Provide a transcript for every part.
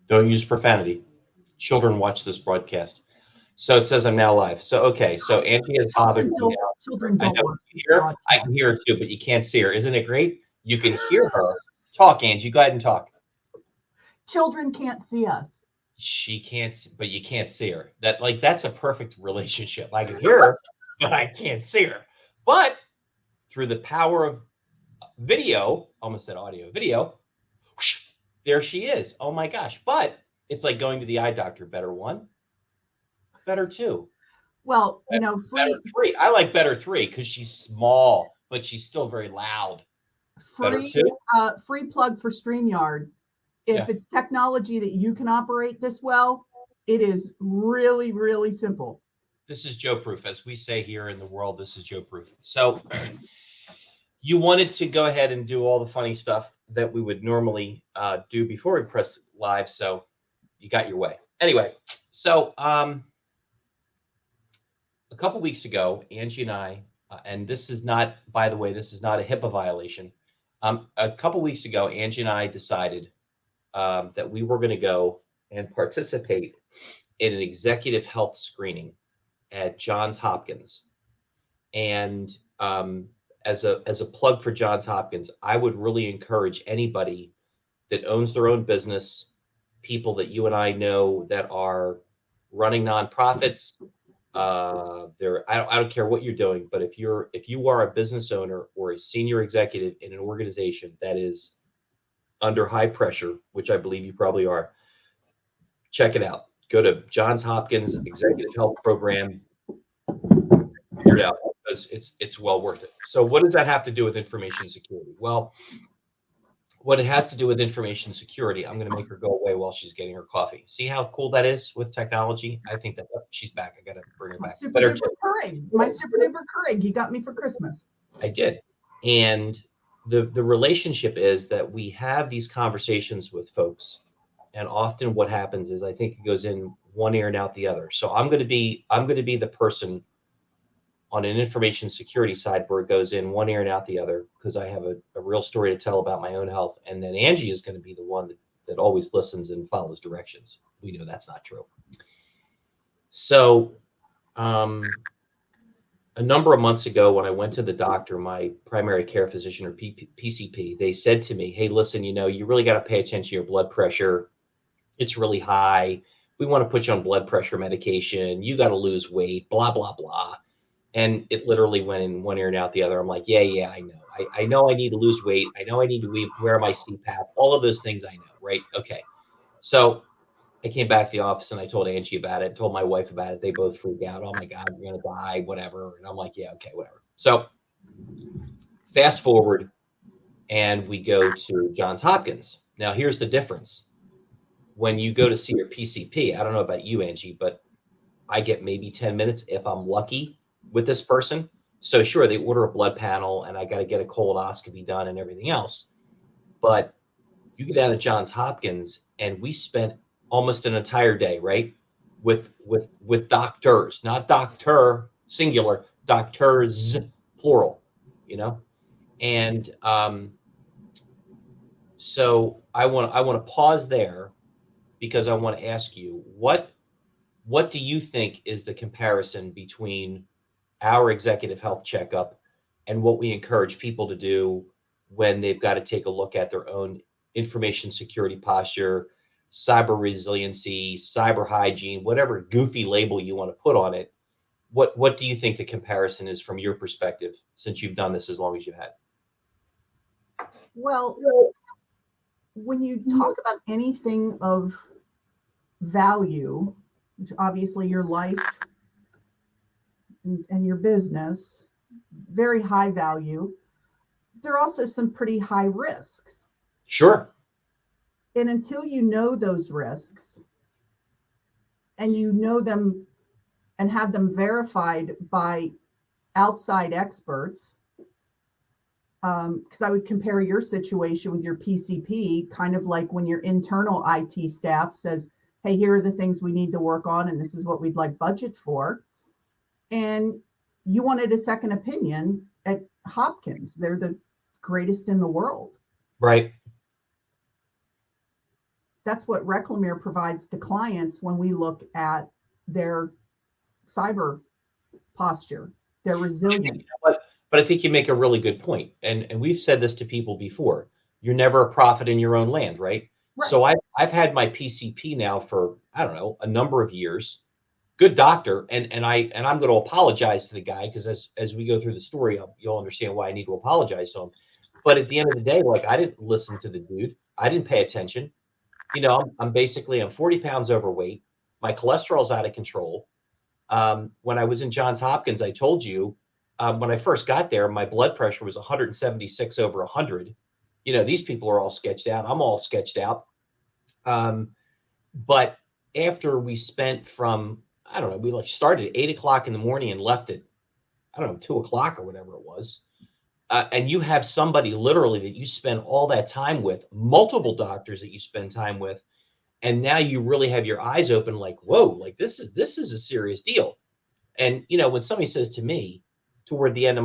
Don't use profanity. Children watch this broadcast. So it says I'm now live. So, okay. So Angie has bothered Children me don't now. children I don't know. watch You this hear her? I can broadcast. hear her too, but you can't see her. Isn't it great? You can hear her. Talk, Angie. Go ahead and talk. Children can't see us. She can't, but you can't see her. That's a perfect relationship. I can hear her, but I can't see her. But through the power of video, almost said audio, video, whoosh, there she is. Oh my gosh. But it's like going to the eye doctor. Better one, better two, Well, better three. I like better three because she's small, but she's still very loud. Better free two? free plug for StreamYard. Yeah. If it's technology that you can operate this well, it is really, really simple. This is Joe proof. As we say here in the world, this is Joe proof. So you wanted to go ahead and do all the funny stuff that we would normally do before we press live. So you got your way. Anyway, so a couple weeks ago, Angie and I, and this is not, by the way, this is not a HIPAA violation. A couple weeks ago, Angie and I decided that we were going to go and participate in an executive health screening at Johns Hopkins. And as a plug for Johns Hopkins, I would really encourage anybody that owns their own business, people that you and I know that are running nonprofits. I don't care what you're doing, but if you are a business owner or a senior executive in an organization that is under high pressure, which I believe you probably are, check it out. Go to Johns Hopkins Executive Health Program, figure it out because it's well worth it. So what does that have to do with information security? Well, what it has to do with information security, I'm going to make her go away while she's getting her coffee. See how cool that is with technology? I think that she's back. I got to bring her My back. super duper Keurig. My super duper Keurig. You got me for Christmas. I did. And the relationship is that we have these conversations with folks, and often what happens is I think it goes in one ear and out the other. So I'm going to be the person on an information security side where it goes in one ear and out the other because I have a real story to tell about my own health. And then Angie is going to be the one that always listens and follows directions. We know that's not true. So a number of months ago when I went to the doctor, my primary care physician or PCP, they said to me, hey, listen, you really got to pay attention to your blood pressure. It's really high. We want to put you on blood pressure medication. You got to lose weight, blah, blah, blah. And it literally went in one ear and out the other. I'm like, yeah, I know. I know I need to lose weight. I know I need to wear my CPAP. All of those things I know, right? Okay. So I came back to the office and I told Angie about it, told my wife about it. They both freaked out. Oh my God, we're going to die, whatever. And I'm like, yeah, okay, whatever. So fast forward and we go to Johns Hopkins. Now, here's the difference. When you go to see your PCP, I don't know about you, Angie, but I get maybe 10 minutes if I'm lucky with this person. So sure, they order a blood panel and I got to get a colonoscopy done and everything else. But you get down to Johns Hopkins and we spent almost an entire day, right? With doctors, not doctor singular, doctors plural, And so I want to pause there because I want to ask you what do you think is the comparison between our executive health checkup and what we encourage people to do when they've got to take a look at their own information security posture, cyber resiliency, cyber hygiene, whatever goofy label you want to put on it? What do you think the comparison is from your perspective, since you've done this as long as you had? Well, when you talk about anything of value, which obviously your life and your business, very high value, there are also some pretty high risks. Sure. And until you know those risks and you know them and have them verified by outside experts, because I would compare your situation with your PCP, kind of like when your internal IT staff says, hey, here are the things we need to work on, and this is what we'd like budget for. And you wanted a second opinion at Hopkins. They're the greatest in the world. Right. that's what Reclamere provides to clients when we look at their cyber posture, their resilience. But I think you make a really good point. And we've said this to people before. You're never a prophet in your own land, right? Right. So I've had my PCP now for, I don't know, a number of years. Good doctor, and I'm going to apologize to the guy, because as we go through the story, you'll understand why I need to apologize to him. But at the end of the day, like, I didn't listen to the dude. I didn't pay attention. I'm 40 pounds overweight. My cholesterol's out of control. When I was in Johns Hopkins, I told you, when I first got there, my blood pressure was 176 over 100. These people are all sketched out. I'm all sketched out. But after we spent from, I don't know, we like started at 8 o'clock in the morning and left at, I don't know, 2 o'clock or whatever it was. And you have somebody literally that you spend all that time with, multiple doctors that you spend time with. And now you really have your eyes open, like, whoa, like this is a serious deal. And, when somebody says to me towards the end of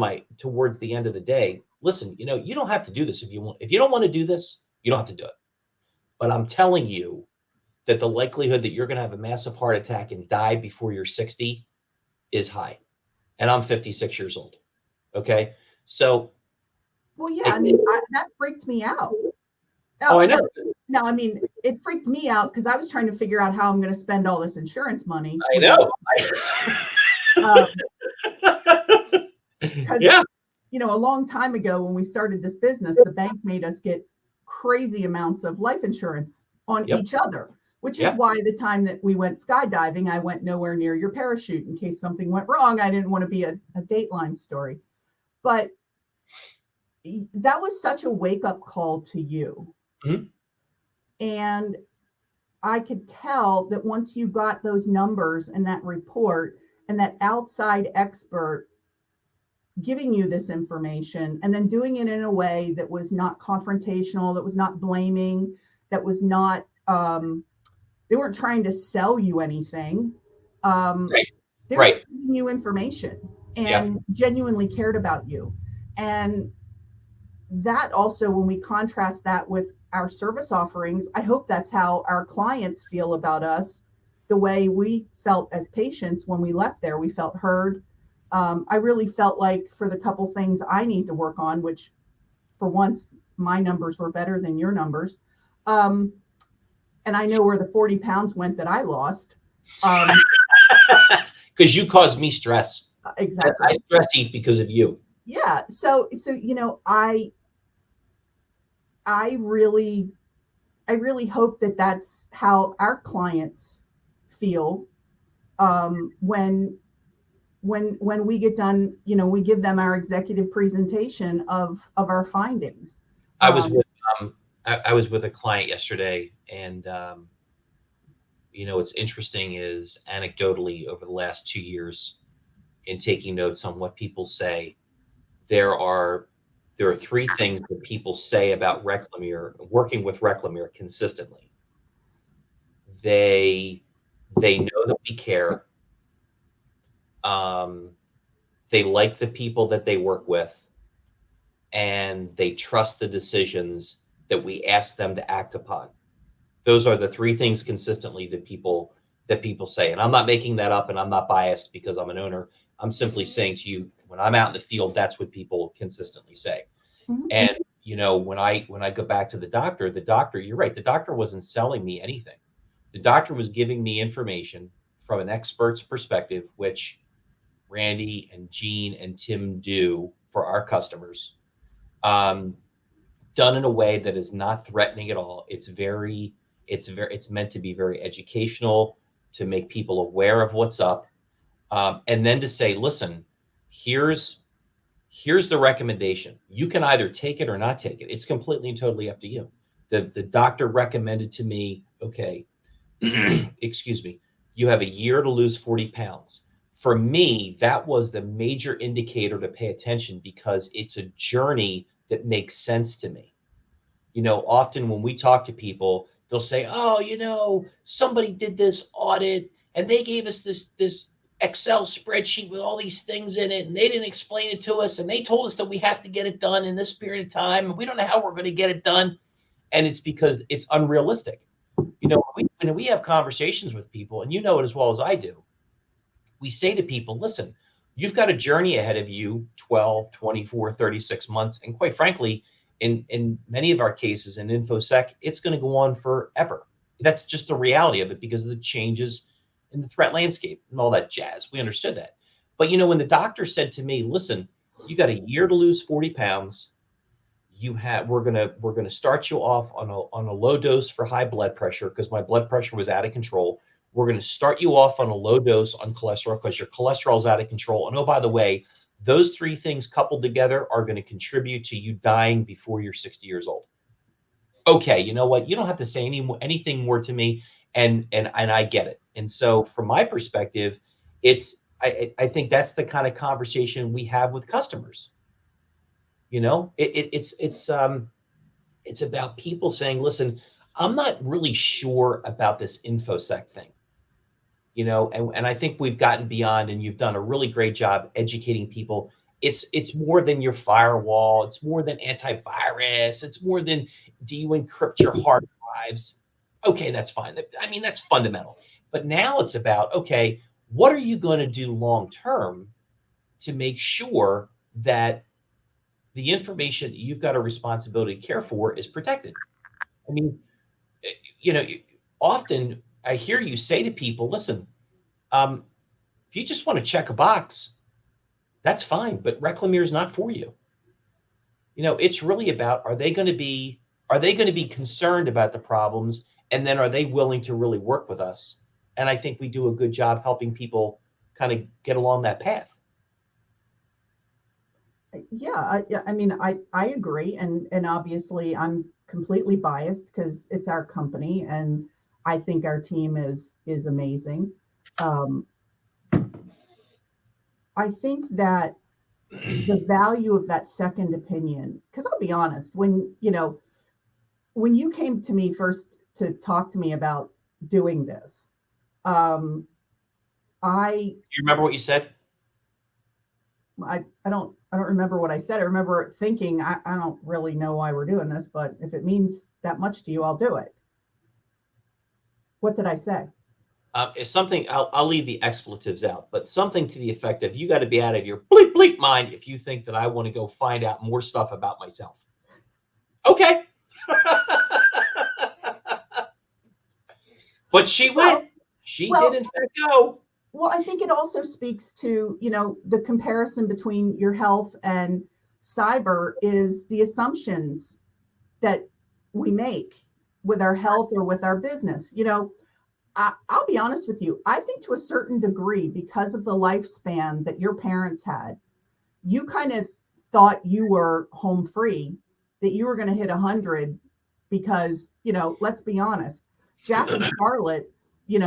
the day, listen, you don't have to do this if you want. If you don't want to do this, you don't have to do it. But I'm telling you that the likelihood that you're going to have a massive heart attack and die before you're 60 is high. And I'm 56 years old. Okay. So. Well, yeah, that freaked me out. Oh, I know. No, it freaked me out because I was trying to figure out how I'm going to spend all this insurance money. I know. Yeah. A long time ago when we started this business, the bank made us get crazy amounts of life insurance on each other, which is why the time that we went skydiving, I went nowhere near your parachute in case something went wrong. I didn't want to be a Dateline story. But that was such a wake-up call to you. Mm-hmm. And I could tell that once you got those numbers and that report and that outside expert giving you this information and then doing it in a way that was not confrontational, that was not blaming, that was not, they weren't trying to sell you anything. They were just giving you information and genuinely cared about you. And that also, when we contrast that with our service offerings, I hope that's how our clients feel about us, the way we felt as patients when we left there. We felt heard. I really felt like for the couple things I need to work on, which for once, my numbers were better than your numbers. And I know where the 40 pounds went that I lost. Because you caused me stress. Exactly. I stress eat because of you. Yeah. So I really hope that that's how our clients feel when we get done. We give them our executive presentation of our findings. I was with a client yesterday, and what's interesting is anecdotally over the last 2 years, in taking notes on what people say, there are 3 things that people say about Reclamere, working with Reclamere consistently. They know that we care. They like the people that they work with, and they trust the decisions that we ask them to act upon. Those are the 3 things consistently that people say. And I'm not making that up, and I'm not biased because I'm an owner. I'm simply saying to you, when I'm out in the field, that's what people consistently say. Mm-hmm. And when I go back to the doctor, you're right, the doctor wasn't selling me anything. The doctor was giving me information from an expert's perspective, which Randy and Gene and Tim do for our customers, done in a way that is not threatening at all. It's meant to be very educational, to make people aware of what's up. And then to say, listen, here's the recommendation. You can either take it or not take it. It's completely and totally up to you. The doctor recommended to me, okay, excuse me, you have a year to lose 40 pounds. For me, that was the major indicator to pay attention, because it's a journey that makes sense to me. Often when we talk to people, they'll say, oh, somebody did this audit and they gave us this Excel spreadsheet with all these things in it, and they didn't explain it to us, and they told us that we have to get it done in this period of time, and we don't know how we're going to get it done. And it's because it's unrealistic. When we have conversations with people, and you know it as well as I do, we say to people, listen, you've got a journey ahead of you, 12, 24, 36 months. And quite frankly, in many of our cases in InfoSec, it's going to go on forever. That's just the reality of it because of the changes in the threat landscape and all that jazz. We understood that. But when the doctor said to me, listen, you got a year to lose 40 pounds. We're gonna start you off on a low dose for high blood pressure because my blood pressure was out of control. We're going to start you off on a low dose on cholesterol because your cholesterol is out of control. And oh, by the way, those three things coupled together are going to contribute to you dying before you're 60 years old. Okay, you know what? You don't have to say anything more to me, and I get it. And so, from my perspective, I think that's the kind of conversation we have with customers. It's about people saying, listen, I'm not really sure about this InfoSec thing. And I think we've gotten beyond, and you've done a really great job educating people. It's more than your firewall. It's more than antivirus. It's more than, do you encrypt your hard drives? Okay, that's fine. I mean, that's fundamental. But now it's about, okay, what are you going to do long term to make sure that the information that you've got a responsibility to care for is protected? I mean, often I hear you say to people, listen, if you just want to check a box, that's fine, but Reclamere is not for you. It's really about, are they going to be concerned about the problems, and then are they willing to really work with us? And I think we do a good job helping people kind of get along that path. Yeah, I mean, I agree, and obviously I'm completely biased because it's our company, and I think our team is amazing. I think that the value of that second opinion, because I'll be honest, when you came to me first to talk to me about doing this, You remember what you said? I don't remember what I said. I remember thinking, I don't really know why we're doing this, but if it means that much to you, I'll do it. What did I say? It's something, I'll leave the expletives out, but something to the effect of, you got to be out of your bleep bleep mind if you think that I want to go find out more stuff about myself. Okay. But she went. She did in fact go. Well, I think it also speaks to, the comparison between your health and cyber is the assumptions that we make with our health or with our business. I'll be honest with you. I think to a certain degree, because of the lifespan that your parents had, you kind of thought you were home free, that you were going to hit 100 because, let's be honest, Jack and Charlotte, they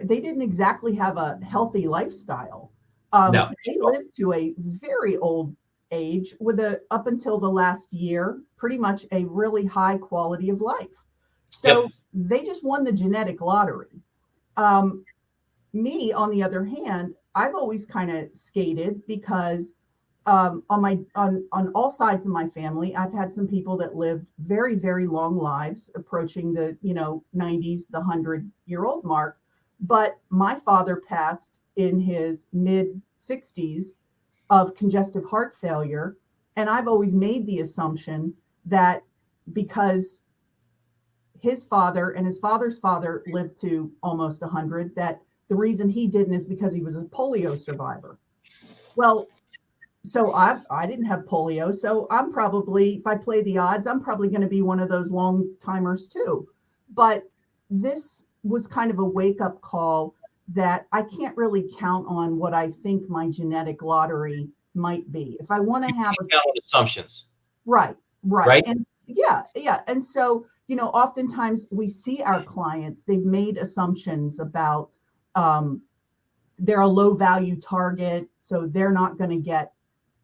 didn't exactly have a healthy lifestyle. No. They lived to a very old age with up until the last year, pretty much a really high quality of life. So They just won the genetic lottery. Me, on the other hand, I've always kind of skated because on all sides of my family, I've had some people that lived very, very long lives, approaching the 90s, the 100-year-old mark. But my father passed in his mid 60s of congestive heart failure, and I've always made the assumption that because his father and his father's father lived to almost 100, that the reason he didn't is because he was a polio survivor. Well, so I didn't have polio. So I'm probably, if I play the odds, I'm probably going to be one of those long timers too. But this was kind of a wake up call that I can't really count on what I think my genetic lottery might be. If I want to have assumptions. Right. And yeah. And so, oftentimes we see our clients, they've made assumptions about they're a low value target, so they're not going to get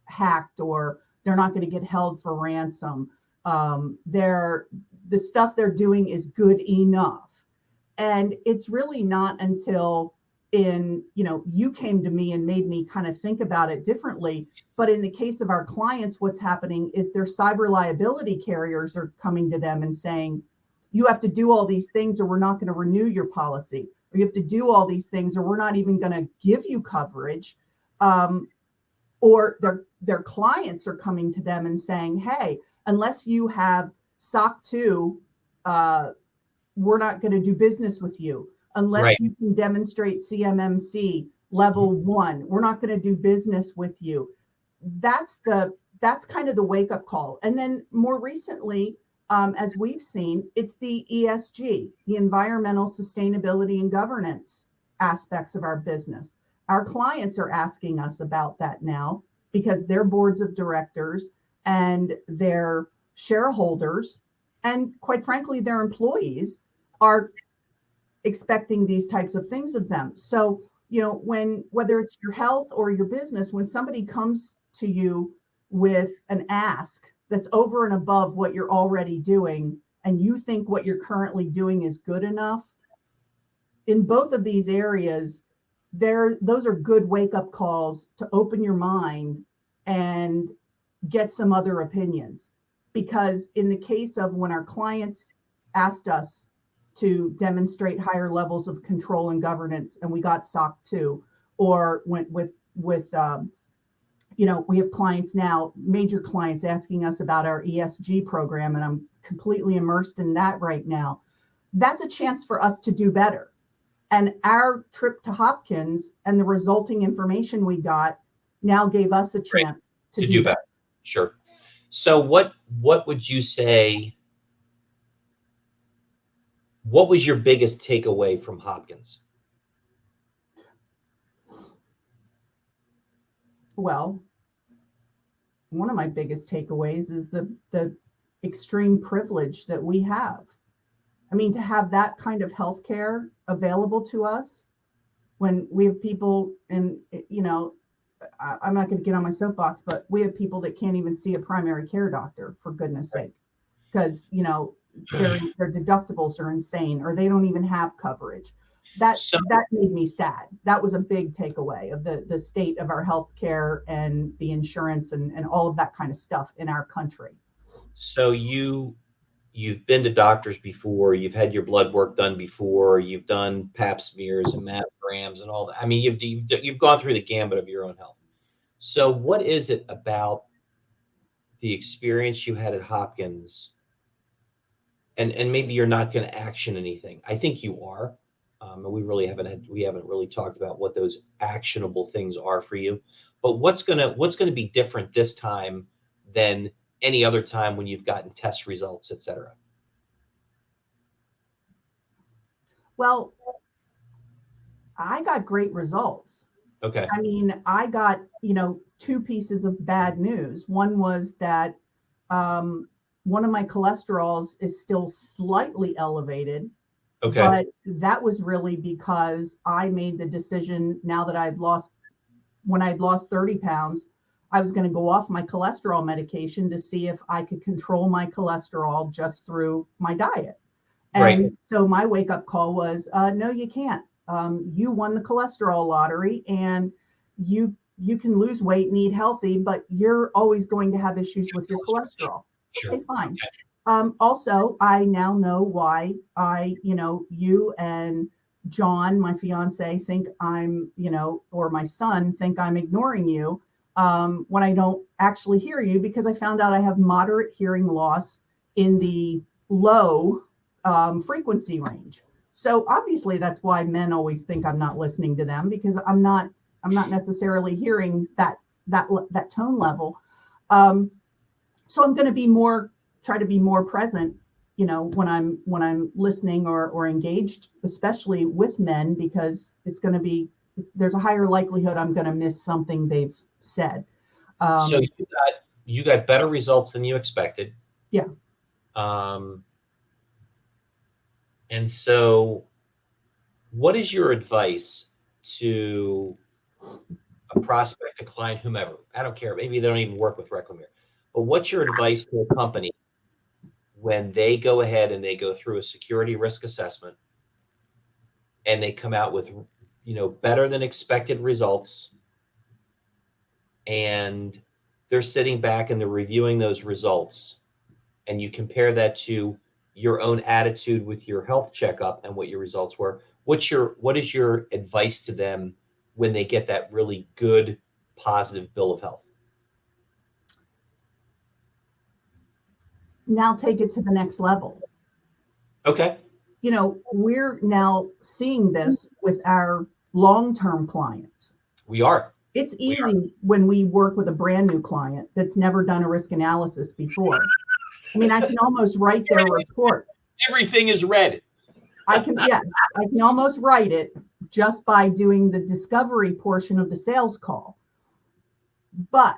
hacked or they're not going to get held for ransom. The stuff they're doing is good enough. And it's really not until you came to me and made me kind of think about it differently. But in the case of our clients, what's happening is their cyber liability carriers are coming to them and saying, you have to do all these things or we're not going to renew your policy, or you have to do all these things or we're not even going to give you coverage. Or their clients are coming to them and saying, hey, unless you have SOC 2, we're not going to do business with you. Unless you can demonstrate CMMC level 1, we're not going to do business with you. That's kind of the wake up call. And then more recently, as we've seen, it's the ESG, the environmental sustainability and governance aspects of our business. Our clients are asking us about that now because their boards of directors and their shareholders, and quite frankly, their employees are expecting these types of things of them. So, whether it's your health or your business, when somebody comes to you with an ask that's over and above what you're already doing, and you think what you're currently doing is good enough, in both of these areas, those are good wake-up calls to open your mind and get some other opinions. Because in the case of when our clients asked us to demonstrate higher levels of control and governance, and we got SOC 2, or went with we have clients now, major clients asking us about our ESG program, and I'm completely immersed in that right now. That's a chance for us to do better. And our trip to Hopkins and the resulting information we got now gave us a chance to do better. Sure. So what would you say, what was your biggest takeaway from Hopkins? Well, one of my biggest takeaways is the extreme privilege that we have. I mean, to have that kind of healthcare available to us when we have people, and I'm not going to get on my soapbox, but we have people that can't even see a primary care doctor, for goodness sake, because their deductibles are insane, or they don't even have coverage. That made me sad. That was a big takeaway of the state of our healthcare and the insurance and all of that kind of stuff in our country. So you've been to doctors before, you've had your blood work done before, you've done pap smears and mammograms and all that. I mean, you've gone through the gambit of your own health. So what is it about the experience you had at Hopkins, and maybe you're not going to action anything? I think you are. And we haven't really talked about what those actionable things are for you. But what's gonna be different this time than any other time when you've gotten test results, et cetera? Well, I got great results. Okay. I mean, I got, 2 pieces of bad news. One was that one of my cholesterols is still slightly elevated. Okay. But that was really because I made the decision, now that when I'd lost 30 pounds, I was going to go off my cholesterol medication to see if I could control my cholesterol just through my diet. And so my wake up call was, no, you can't. You won the cholesterol lottery, and you can lose weight and eat healthy, but you're always going to have issues with your cholesterol. Sure. Okay, fine. Okay. Also, I now know why you and John, my fiance, think I'm, or my son think I'm ignoring you when I don't actually hear you, because I found out I have moderate hearing loss in the low frequency range. So obviously that's why men always think I'm not listening to them, because I'm not necessarily hearing that tone level. So I'm going to try to be more present, when I'm listening or engaged, especially with men, because there's a higher likelihood I'm going to miss something they've said. So you got better results than you expected. Yeah. And so what is your advice to a prospect, a client, whomever? I don't care. Maybe they don't even work with Reclamere. But what's your advice to a company when they go ahead and they go through a security risk assessment and they come out with, better than expected results, and they're sitting back and they're reviewing those results, and you compare that to, your own attitude with your health checkup and what your results were. What is your advice to them when they get that really good, positive bill of health? Now take it to the next level. Okay. We're now seeing this with our long-term clients. We are. It's easy when we work with a brand new client that's never done a risk analysis before. I mean, I can almost write their report. Everything is red. Yes, I can almost write it just by doing the discovery portion of the sales call. But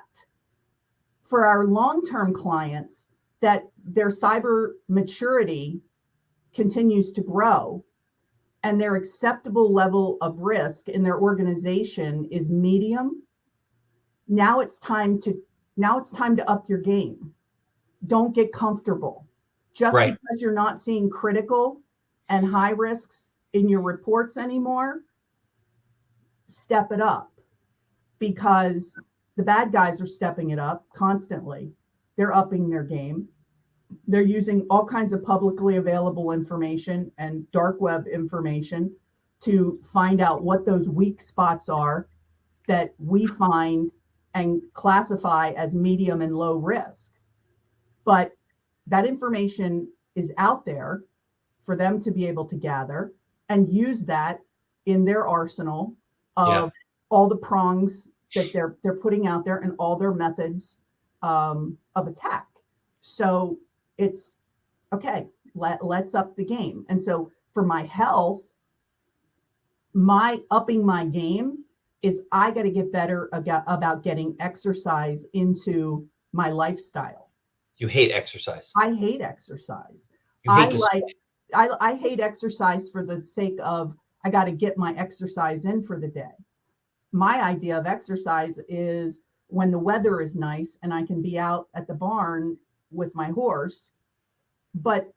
for our long-term clients, that their cyber maturity continues to grow and their acceptable level of risk in their organization is medium, now it's time to up your game. Don't get comfortable. Just Right. because you're not seeing critical and high risks in your reports anymore, step it up, because the bad guys are stepping it up constantly. They're upping their game. They're using all kinds of publicly available information and dark web information to find out what those weak spots are that we find and classify as medium and low risk. But that information is out there for them to be able to gather and use that in their arsenal of all the prongs that they're putting out there and all their methods of attack. So it's okay, let's up the game. And so for my health, my upping my game is I got to get better about getting exercise into my lifestyle. You hate exercise. I hate exercise. You hate I hate exercise for the sake of I got to get my exercise in for the day. My idea of exercise is when the weather is nice and I can be out at the barn with my horse, but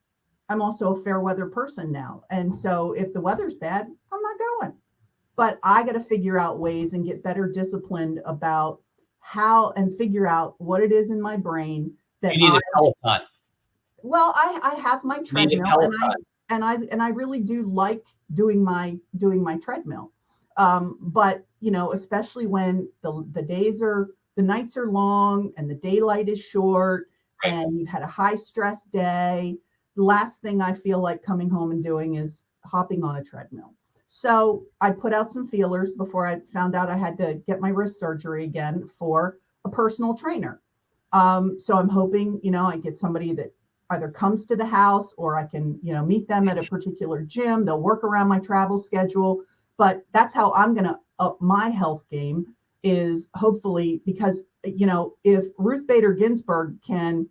I'm also a fair weather person now. And so if the weather's bad, I'm not going. But I got to figure out ways and get better disciplined about how and figure out what it is in my brain that you need a Peloton. Well, I have my treadmill and I really do like doing my treadmill. But especially when the nights are long and the daylight is short, right, and you've had a high stress day, the last thing I feel like coming home and doing is hopping on a treadmill. So I put out some feelers before I found out I had to get my wrist surgery again for a personal trainer. So I'm hoping, I get somebody that either comes to the house or I can, meet them at a particular gym. They'll work around my travel schedule. But that's how I'm going to up my health game, is hopefully, because, if Ruth Bader Ginsburg can,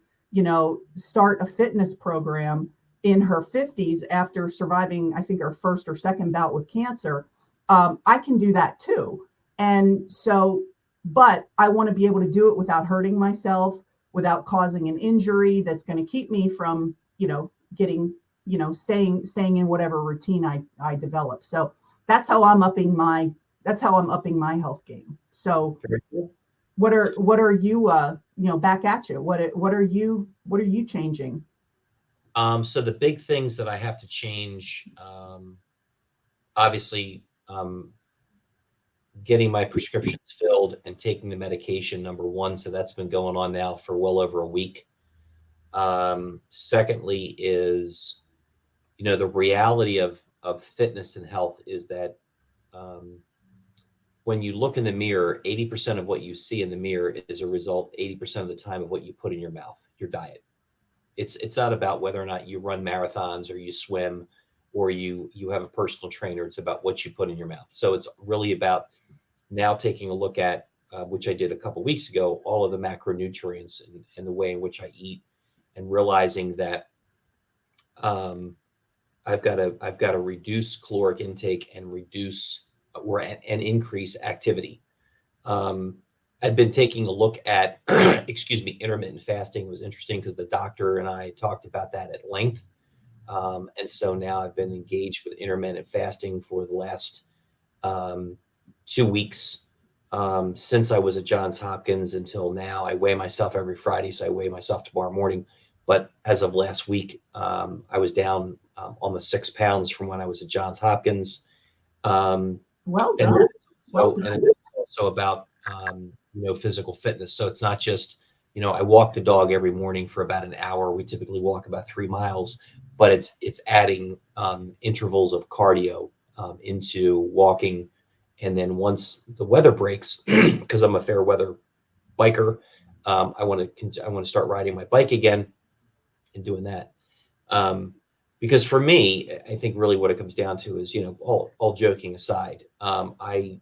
start a fitness program in her 50s after surviving, I think, her first or second bout with cancer, I can do that too. And so, but I want to be able to do it without hurting myself, without causing an injury that's going to keep me from, getting, staying in whatever routine I develop. So that's how I'm upping my health game. So what are you, back at you? What are you changing? So the big things that I have to change, obviously, getting my prescriptions filled and taking the medication, number one. So that's been going on now for well over a week. Secondly is, the reality of fitness and health is that when you look in the mirror, 80% of what you see in the mirror is a result 80% of the time of what you put in your mouth, your diet. It's not about whether or not you run marathons or you swim or you have a personal trainer. It's about what you put in your mouth. So it's really about now taking a look at, which I did a couple of weeks ago, all of the macronutrients and the way in which I eat, and realizing that I've got to reduce caloric intake and increase activity. I've been taking a look at, intermittent fasting. It was interesting because the doctor and I talked about that at length. And so now I've been engaged with intermittent fasting for the last 2 weeks. Since I was at Johns Hopkins until now, I weigh myself every Friday. So I weigh myself tomorrow morning. But as of last week, I was down almost 6 pounds from when I was at Johns Hopkins. Well And done. Well and done. it's also about physical fitness. So it's not just, I walk the dog every morning for about an hour. We typically walk about 3 miles, but it's adding intervals of cardio into walking. And then once the weather breaks, because I'm a fair weather biker, I want to start riding my bike again and doing that. Because for me, I think really what it comes down to is, all joking aside, I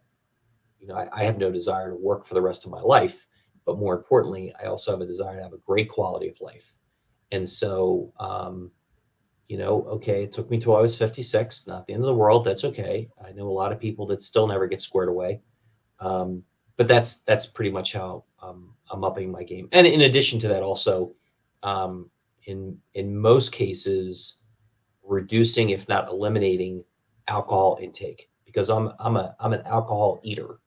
have no desire to work for the rest of my life, but more importantly, I also have a desire to have a great quality of life. And so, okay, it took me till I was 56, not the end of the world. That's okay. I know a lot of people that still never get squared away. But that's pretty much how I'm upping my game. And in addition to that, also, in most cases, reducing, if not eliminating, alcohol intake, because I'm an alcohol eater.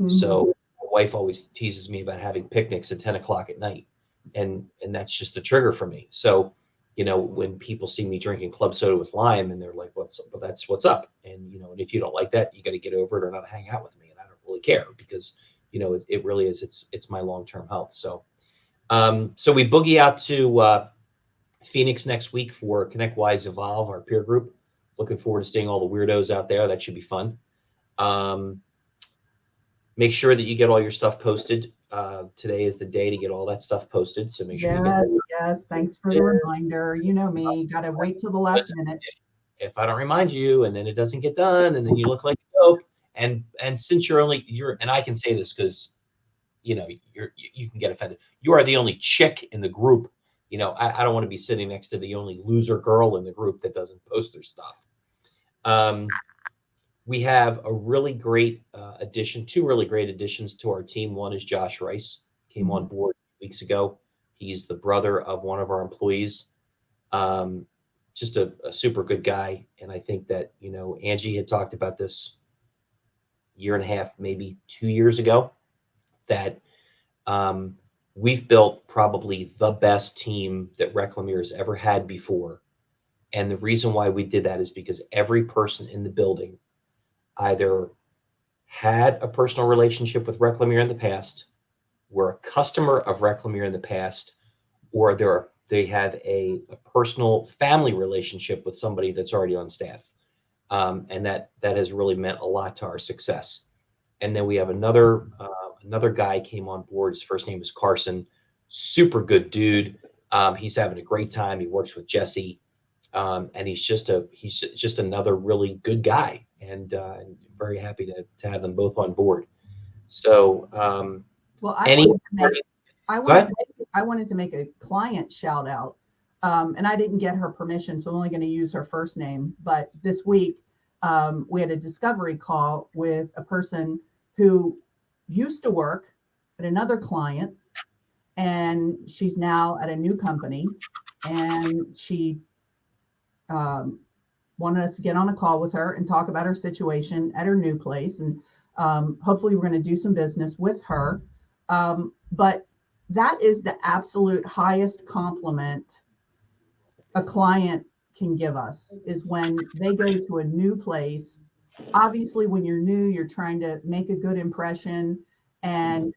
So my wife always teases me about having picnics at 10 o'clock at night. And that's just a trigger for me. So, when people see me drinking club soda with lime and they're like, that's what's up. And, and if you don't like that, you got to get over it or not hang out with me. And I don't really care because, it really is, it's my long-term health. So, so we boogie out to Phoenix next week for ConnectWise Evolve, our peer group. Looking forward to seeing all the weirdos out there. That should be fun. Make sure that you get all your stuff posted. Today is the day to get all that stuff posted. So make sure you get that. Yes. Thanks for the reminder. You know me, got to wait till the last minute. If I don't remind you and then it doesn't get done and then you look like a dope, and since you're and I can say this because you can get offended. You are the only chick in the group. I don't want to be sitting next to the only loser girl in the group that doesn't post their stuff. We have a really great addition, two really great additions to our team. One is Josh Rice, came on board weeks ago. He's the brother of one of our employees. Just a super good guy. And I think that, Angie had talked about this year and a half, maybe 2 years ago, that we've built probably the best team that Reclamere has ever had before. And the reason why we did that is because every person in the building either had a personal relationship with Reclamere in the past, were a customer of Reclamere in the past, or they have a personal family relationship with somebody that's already on staff. And that has really meant a lot to our success. And then we have another guy came on board. His first name is Carson. Super good dude. He's having a great time. He works with Jesse. And he's just another really good guy, and very happy to have them both on board. So, well, I wanted to make a client shout out, and I didn't get her permission, so I'm only going to use her first name. But this week, we had a discovery call with a person who used to work at another client, and she's now at a new company, and she wanted us to get on a call with her and talk about her situation at her new place. And hopefully we're going to do some business with her. But that is the absolute highest compliment a client can give us, is when they go to a new place. Obviously, when you're new, you're trying to make a good impression. And,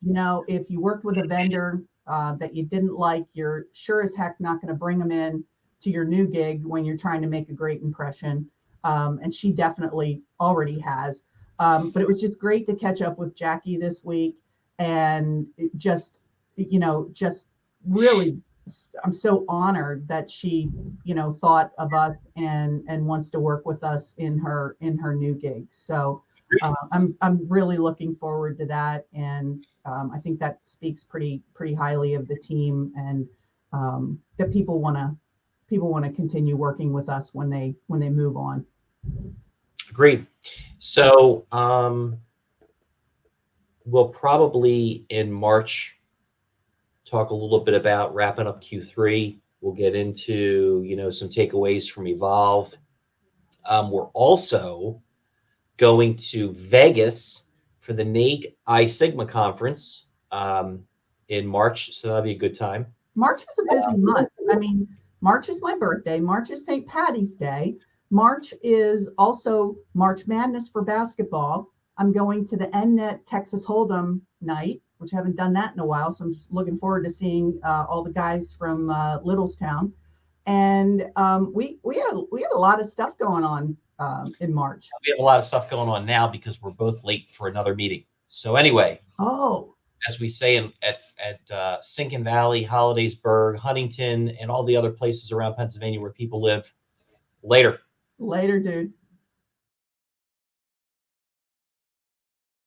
if you worked with a vendor that you didn't like, you're sure as heck not going to bring them in to your new gig when you're trying to make a great impression. And she definitely already has. But it was just great to catch up with Jackie this week, and just really, I'm so honored that she, thought of us and wants to work with us in her new gig. So I'm really looking forward to that. And I think that speaks pretty highly of the team, and that people want to continue working with us when they move on. Great. So we'll probably in March talk a little bit about wrapping up Q3. We'll get into some takeaways from Evolve. We're also going to Vegas for the NAIC iSigma conference in March, so that'll be a good time. March was a busy month. I mean, March is my birthday. March is St. Patty's Day. March is also March Madness for basketball. I'm going to the NNet Texas Hold'em night, which I haven't done that in a while. So I'm just looking forward to seeing all the guys from Littlestown. And we had a lot of stuff going on in March. We have a lot of stuff going on now because we're both late for another meeting. So anyway, as we say at Sinkin Valley, Hollidaysburg, Huntington, and all the other places around Pennsylvania where people live, later. Later, dude.